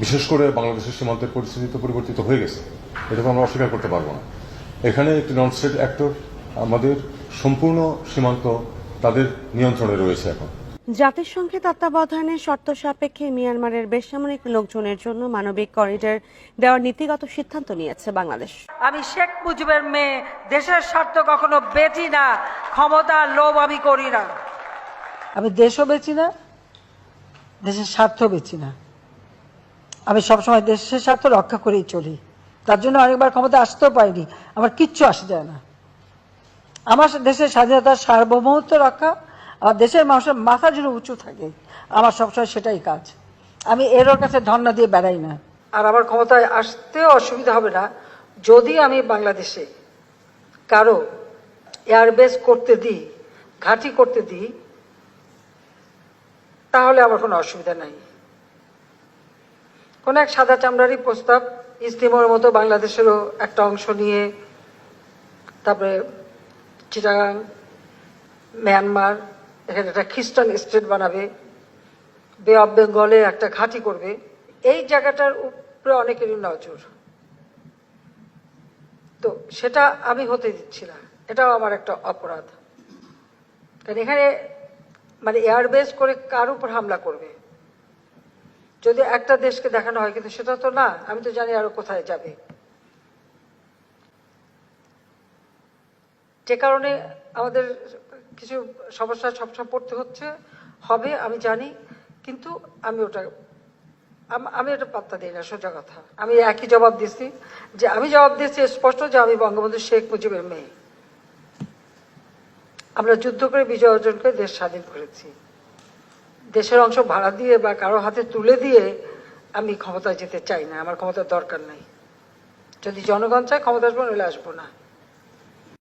বিশেষ করে বাংলাদেশের সীমান্তের পরিস্থিতি তো পরিবর্তিত হয়ে গেছে, এটা তো আমরা অস্বীকার করতে পারবো না। এখানে একটি নন স্টেট অ্যাক্টর, আমাদের সম্পূর্ণ সীমান্ত তাদের নিয়ন্ত্রণে রয়েছে এখন। জাতিসংঘের তত্ত্বাবধানে শর্ত সাপেক্ষে মিয়ানমারের বেসামরিক লোকজনের জন্য মানবিক করিডর দেওয়ার নীতিগত সিদ্ধান্ত নিয়েছে বাংলাদেশ। আমি শেখ মুজিবের মেয়ে, দেশের স্বার্থ কখনো বেচি না, ক্ষমতার লোভ আমি করি না। আমি দেশও বেচি না, দেশের স্বার্থ বেচি না। আমি সবসময় দেশের স্বার্থ রক্ষা করেই চলি। তার জন্য অনেকবার ক্ষমতা আসতেও পারিনি, আমার কিচ্ছু আসে যায় না। আমার দেশের স্বাধীনতার সার্বভৌমত্ব রক্ষা, আমার দেশের মানুষের মাথা যেন উঁচু থাকে, আমার সবসময় সেটাই কাজ। আমি এর ওর কাছে ধর্ণা দিয়ে বেড়াই না। আর আমার ক্ষমতায় আসতেও অসুবিধা হবে না যদি আমি বাংলাদেশে কারো এয়ারবেস করতে দিই, ঘাঁটি করতে দিই, তাহলে আমার কোনো অসুবিধা নাই। কোন এক সাদা চামড়ারই প্রস্তাব, ইস্তিমোর মতো বাংলাদেশেরও একটা অংশ নিয়ে, তারপরে চিটাগাং, মিয়ানমার, এখানে একটা খ্রিস্টান স্টেট বানাবে, বে অফ বেঙ্গলে একটা ঘাঁটি করবে। এই জায়গাটার উপরে অনেকেরই নজর, তো সেটা আমি হতে দিচ্ছি না। এটাও আমার একটা অপরাধ, কারণ এখানে মানে এয়ারবেস করে কার উপর হামলা করবে যদি একটা দেশকে দেখানো হয়, কিন্তু সেটা তো না। আমি তো জানি আরো কোথায় যাবে। যে কারণে আমাদের কিছু সমস্যা সবসময় পড়তে হবে, আমি জানি, কিন্তু আমি ওটা পাত্তা দিই না। সোজা কথা, আমি একই জবাব দিচ্ছি, যে আমি জবাব দিচ্ছি স্পষ্ট, যে আমি বঙ্গবন্ধু শেখ মুজিবের মেয়ে। আমরা যুদ্ধ করে বিজয় অর্জন করে দেশ স্বাধীন করেছি। দেশের অংশ ভাড়া দিয়ে বা কারো হাতে তুলে দিয়ে আমি ক্ষমতায় যেতে চাই না। আমার ক্ষমতার দরকার নাই। যদি জনগণ চায় ক্ষমতা আসবো, নইলে আসবো না।